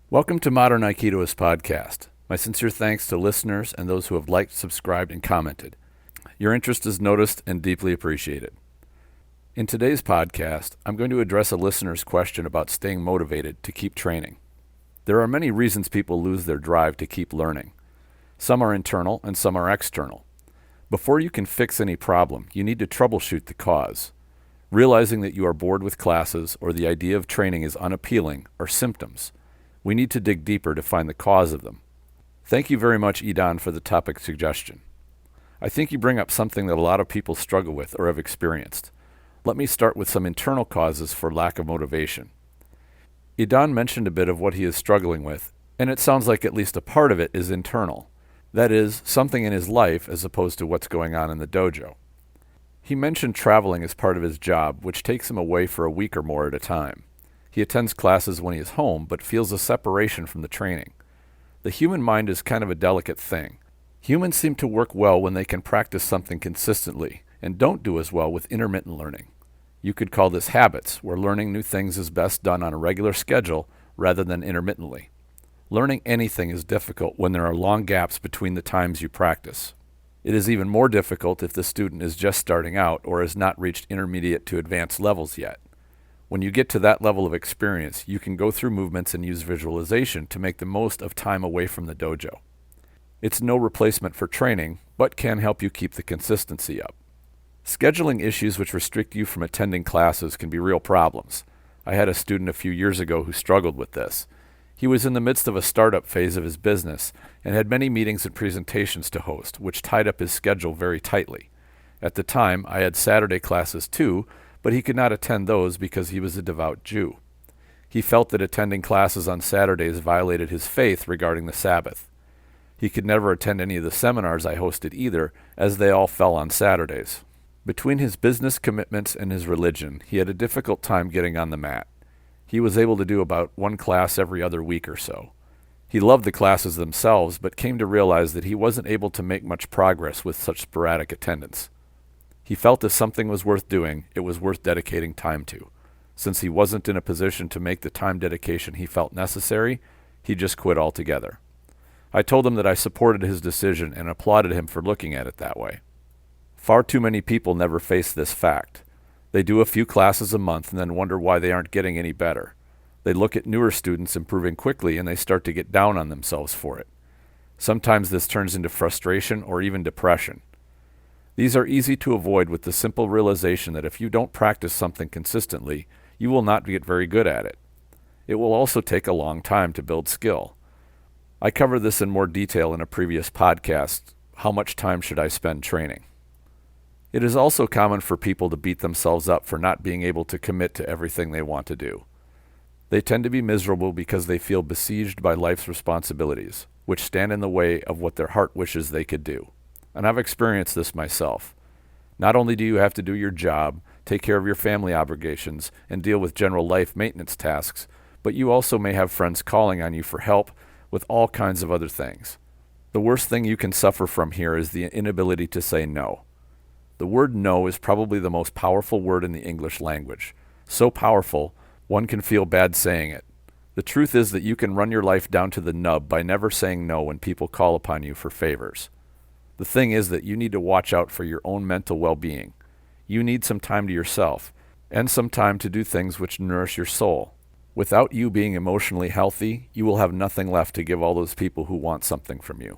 Welcome to Modern Aikidoist Podcast. My sincere thanks to listeners and those who have liked, subscribed, and commented. Your interest is noticed and deeply appreciated. In today's podcast, I'm going to address a listener's question about staying motivated to keep training. There are many reasons people lose their drive to keep learning. Some are internal and some are external. Before you can fix any problem, you need to troubleshoot the cause. Realizing that you are bored with classes or the idea of training is unappealing are symptoms. We need to dig deeper to find the cause of them. Thank you very much, Idan, for the topic suggestion. I think you bring up something that a lot of people struggle with or have experienced. Let me start with some internal causes for lack of motivation. Idan mentioned a bit of what he is struggling with, and it sounds like at least a part of it is internal. That is, something in his life as opposed to what's going on in the dojo. He mentioned traveling as part of his job, which takes him away for a week or more at a time. He attends classes when he is home, but feels a separation from the training. The human mind is kind of a delicate thing. Humans seem to work well when they can practice something consistently, and don't do as well with intermittent learning. You could call this habits, where learning new things is best done on a regular schedule rather than intermittently. Learning anything is difficult when there are long gaps between the times you practice. It is even more difficult if the student is just starting out or has not reached intermediate to advanced levels yet. When you get to that level of experience, you can go through movements and use visualization to make the most of time away from the dojo. It's no replacement for training, but can help you keep the consistency up. Scheduling issues which restrict you from attending classes can be real problems. I had a student a few years ago who struggled with this. He was in the midst of a startup phase of his business and had many meetings and presentations to host, which tied up his schedule very tightly. At the time, I had Saturday classes too, but he could not attend those because he was a devout Jew. He felt that attending classes on Saturdays violated his faith regarding the Sabbath. He could never attend any of the seminars I hosted either, as they all fell on Saturdays. Between his business commitments and his religion, he had a difficult time getting on the mat. He was able to do about one class every other week or so. He loved the classes themselves, but came to realize that he wasn't able to make much progress with such sporadic attendance. He felt if something was worth doing, it was worth dedicating time to. Since he wasn't in a position to make the time dedication he felt necessary, he just quit altogether. I told him that I supported his decision and applauded him for looking at it that way. Far too many people never face this fact. They do a few classes a month and then wonder why they aren't getting any better. They look at newer students improving quickly and they start to get down on themselves for it. Sometimes this turns into frustration or even depression. These are easy to avoid with the simple realization that if you don't practice something consistently, you will not get very good at it. It will also take a long time to build skill. I covered this in more detail in a previous podcast, How Much Time Should I Spend Training? It is also common for people to beat themselves up for not being able to commit to everything they want to do. They tend to be miserable because they feel besieged by life's responsibilities, which stand in the way of what their heart wishes they could do. And I've experienced this myself. Not only do you have to do your job, take care of your family obligations, and deal with general life maintenance tasks, but you also may have friends calling on you for help with all kinds of other things. The worst thing you can suffer from here is the inability to say no. The word no is probably the most powerful word in the English language. So powerful, one can feel bad saying it. The truth is that you can run your life down to the nub by never saying no when people call upon you for favors. The thing is that you need to watch out for your own mental well-being. You need some time to yourself, and some time to do things which nourish your soul. Without you being emotionally healthy, you will have nothing left to give all those people who want something from you.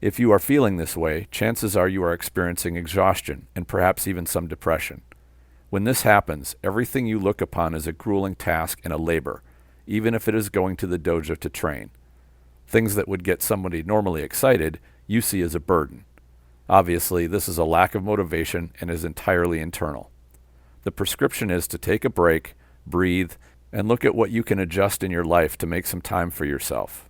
If you are feeling this way, chances are you are experiencing exhaustion and perhaps even some depression. When this happens, everything you look upon is a grueling task and a labor, even if it is going to the dojo to train. Things that would get somebody normally excited, you see as a burden. Obviously, this is a lack of motivation and is entirely internal. The prescription is to take a break, breathe, and look at what you can adjust in your life to make some time for yourself.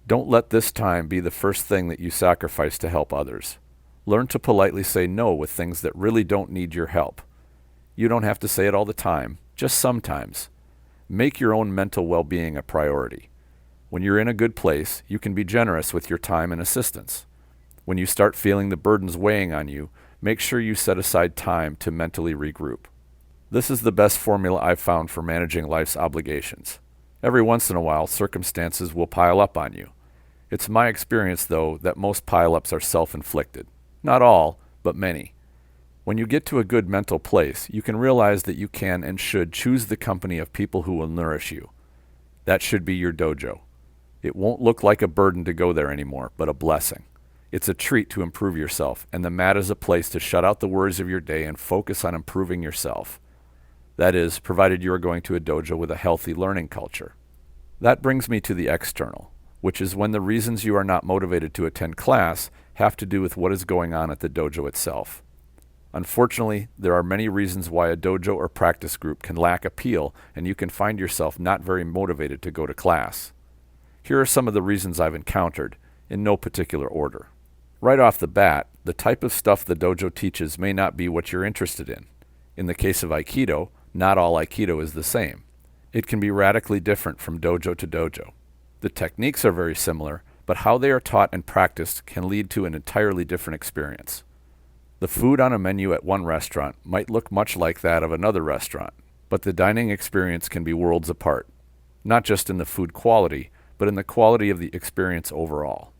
Don't let this time be the first thing that you sacrifice to help others. Learn to politely say no with things that really don't need your help. You don't have to say it all the time, just sometimes. Make your own mental well-being a priority. When you're in a good place, you can be generous with your time and assistance. When you start feeling the burdens weighing on you, make sure you set aside time to mentally regroup. This is the best formula I've found for managing life's obligations. Every once in a while, circumstances will pile up on you. It's my experience, though, that most pile-ups are self-inflicted. Not all, but many. When you get to a good mental place, you can realize that you can and should choose the company of people who will nourish you. That should be your dojo. It won't look like a burden to go there anymore, but a blessing. It's a treat to improve yourself, and the mat is a place to shut out the worries of your day and focus on improving yourself. That is, provided you are going to a dojo with a healthy learning culture. That brings me to the external, which is when the reasons you are not motivated to attend class have to do with what is going on at the dojo itself. Unfortunately, there are many reasons why a dojo or practice group can lack appeal and you can find yourself not very motivated to go to class. Here are some of the reasons I've encountered, in no particular order. Right off the bat, the type of stuff the dojo teaches may not be what you're interested in. In the case of Aikido, not all Aikido is the same. It can be radically different from dojo to dojo. The techniques are very similar, but how they are taught and practiced can lead to an entirely different experience. The food on a menu at one restaurant might look much like that of another restaurant, but the dining experience can be worlds apart, not just in the food quality, but in the quality of the experience overall.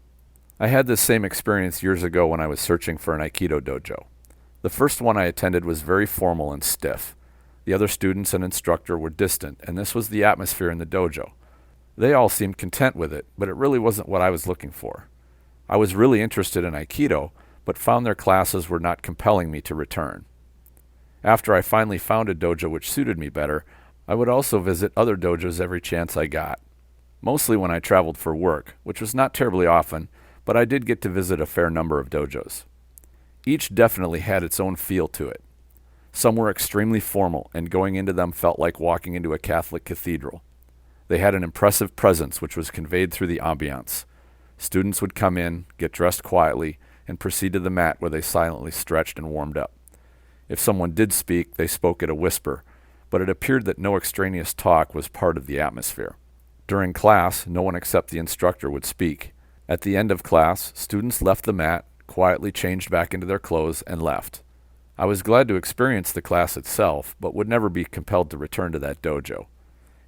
I had this same experience years ago when I was searching for an Aikido dojo. The first one I attended was very formal and stiff. The other students and instructor were distant, and this was the atmosphere in the dojo. They all seemed content with it, but it really wasn't what I was looking for. I was really interested in Aikido, but found their classes were not compelling me to return. After I finally found a dojo which suited me better, I would also visit other dojos every chance I got. Mostly when I traveled for work, which was not terribly often, but I did get to visit a fair number of dojos. Each definitely had its own feel to it. Some were extremely formal, and going into them felt like walking into a Catholic cathedral. They had an impressive presence which was conveyed through the ambiance. Students would come in, get dressed quietly, and proceed to the mat where they silently stretched and warmed up. If someone did speak, they spoke at a whisper, but it appeared that no extraneous talk was part of the atmosphere. During class, no one except the instructor would speak. At the end of class, students left the mat, quietly changed back into their clothes, and left. I was glad to experience the class itself, but would never be compelled to return to that dojo.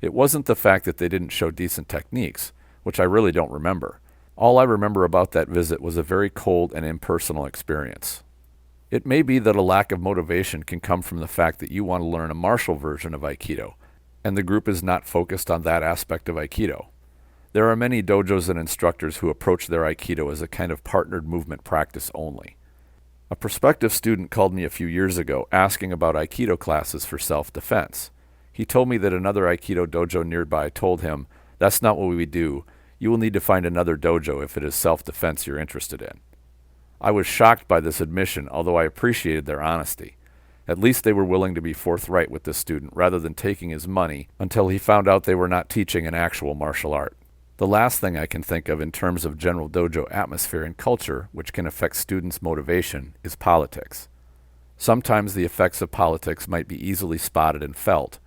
It wasn't the fact that they didn't show decent techniques, which I really don't remember. All I remember about that visit was a very cold and impersonal experience. It may be that a lack of motivation can come from the fact that you want to learn a martial version of Aikido, and the group is not focused on that aspect of Aikido. There are many dojos and instructors who approach their Aikido as a kind of partnered movement practice only. A prospective student called me a few years ago asking about Aikido classes for self-defense. He told me that another Aikido dojo nearby told him, "That's not what we do. You will need to find another dojo if it is self-defense you're interested in." I was shocked by this admission, although I appreciated their honesty. At least they were willing to be forthright with the student rather than taking his money until he found out they were not teaching an actual martial art. The last thing I can think of in terms of general dojo atmosphere and culture which can affect students' motivation is politics. Sometimes the effects of politics might be easily spotted and felt,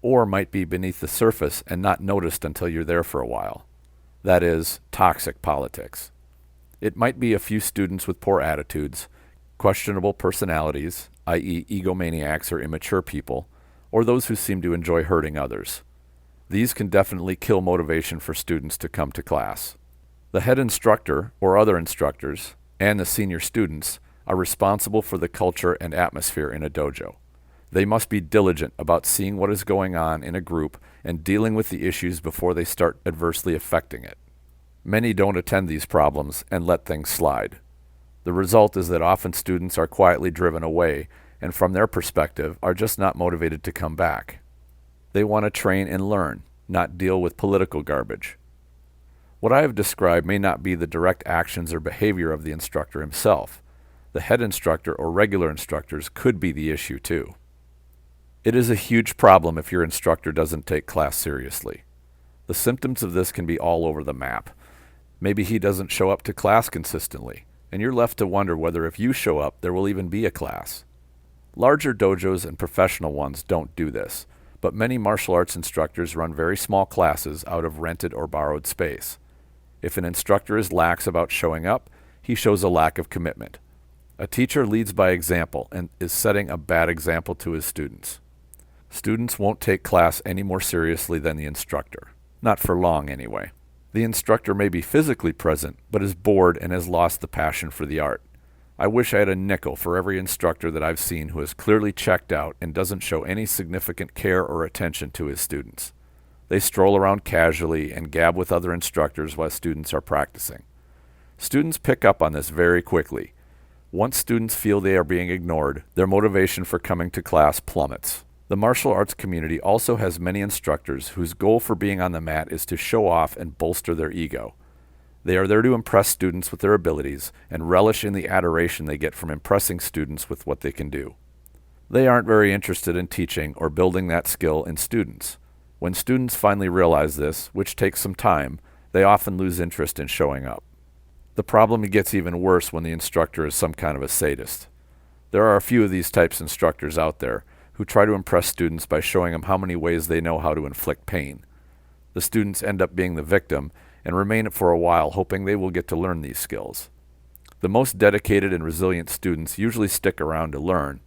or might be beneath the surface and not noticed until you're there for a while. That is, toxic politics. It might be a few students with poor attitudes, questionable personalities, i.e. egomaniacs or immature people, or those who seem to enjoy hurting others. These can definitely kill motivation for students to come to class. The head instructor, or other instructors, and the senior students are responsible for the culture and atmosphere in a dojo. They must be diligent about seeing what is going on in a group and dealing with the issues before they start adversely affecting it. Many don't attend these problems and let things slide. The result is that often students are quietly driven away and from their perspective are just not motivated to come back. They want to train and learn, not deal with political garbage. What I have described may not be the direct actions or behavior of the instructor himself. The head instructor or regular instructors could be the issue too. It is a huge problem if your instructor doesn't take class seriously. The symptoms of this can be all over the map. Maybe he doesn't show up to class consistently, and you're left to wonder whether if you show up, there will even be a class. Larger dojos and professional ones don't do this, but many martial arts instructors run very small classes out of rented or borrowed space. If an instructor is lax about showing up, he shows a lack of commitment. A teacher leads by example and is setting a bad example to his students. Students won't take class any more seriously than the instructor. Not for long, anyway. The instructor may be physically present, but is bored and has lost the passion for the art. I wish I had a nickel for every instructor that I've seen who is clearly checked out and doesn't show any significant care or attention to his students. They stroll around casually and gab with other instructors while students are practicing. Students pick up on this very quickly. Once students feel they are being ignored, their motivation for coming to class plummets. The martial arts community also has many instructors whose goal for being on the mat is to show off and bolster their ego. They are there to impress students with their abilities and relish in the adoration they get from impressing students with what they can do. They aren't very interested in teaching or building that skill in students. When students finally realize this, which takes some time, they often lose interest in showing up. The problem gets even worse when the instructor is some kind of a sadist. There are a few of these types of instructors out there who try to impress students by showing them how many ways they know how to inflict pain. The students end up being the victim and remain for a while hoping they will get to learn these skills. The most dedicated and resilient students usually stick around to learn,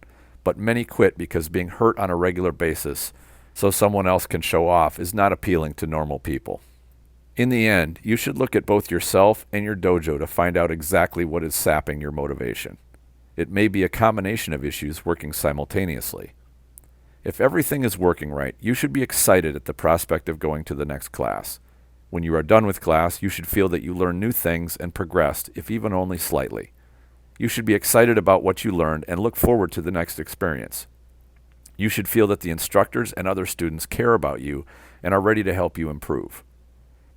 but many quit because being hurt on a regular basis so someone else can show off is not appealing to normal people. In the end, you should look at both yourself and your dojo to find out exactly what is sapping your motivation. It may be a combination of issues working simultaneously. If everything is working right, you should be excited at the prospect of going to the next class. When you are done with class, you should feel that you learned new things and progressed, if even only slightly. You should be excited about what you learned and look forward to the next experience. You should feel that the instructors and other students care about you and are ready to help you improve.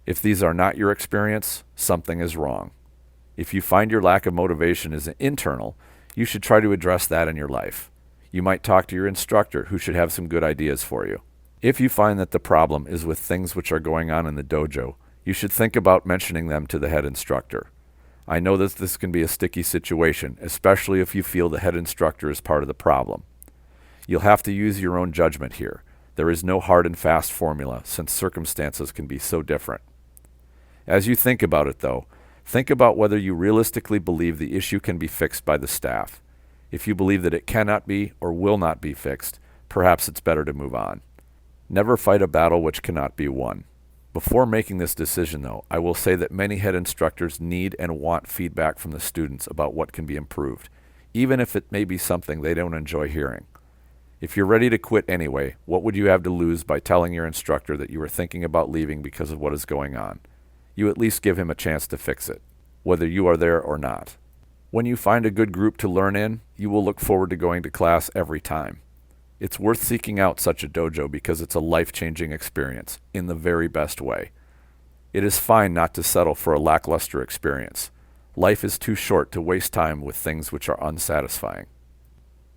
If these are not your experience, something is wrong. If you find your lack of motivation is internal, you should try to address that in your life. You might talk to your instructor, who should have some good ideas for you. If you find that the problem is with things which are going on in the dojo, you should think about mentioning them to the head instructor. I know that this can be a sticky situation, especially if you feel the head instructor is part of the problem. You'll have to use your own judgment here. There is no hard and fast formula, since circumstances can be so different. As you think about it, though, think about whether you realistically believe the issue can be fixed by the staff. If you believe that it cannot be or will not be fixed, perhaps it's better to move on. Never fight a battle which cannot be won. Before making this decision, though, I will say that many head instructors need and want feedback from the students about what can be improved, even if it may be something they don't enjoy hearing. If you're ready to quit anyway, what would you have to lose by telling your instructor that you are thinking about leaving because of what is going on? You at least give him a chance to fix it, whether you are there or not. When you find a good group to learn in, you will look forward to going to class every time. It's worth seeking out such a dojo because it's a life-changing experience, in the very best way. It is fine not to settle for a lackluster experience. Life is too short to waste time with things which are unsatisfying.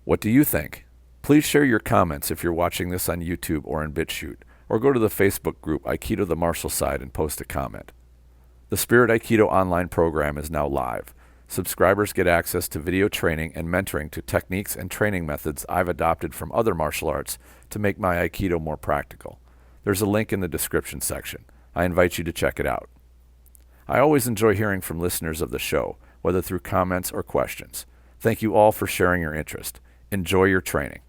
What do you think? Please share your comments if you're watching this on YouTube or in BitChute, or go to the Facebook group Aikido the Martial Side and post a comment. The Spirit Aikido Online program is now live. Subscribers get access to video training and mentoring to techniques and training methods I've adopted from other martial arts to make my Aikido more practical. There's a link in the description section. I invite you to check it out. I always enjoy hearing from listeners of the show, whether through comments or questions. Thank you all for sharing your interest. Enjoy your training.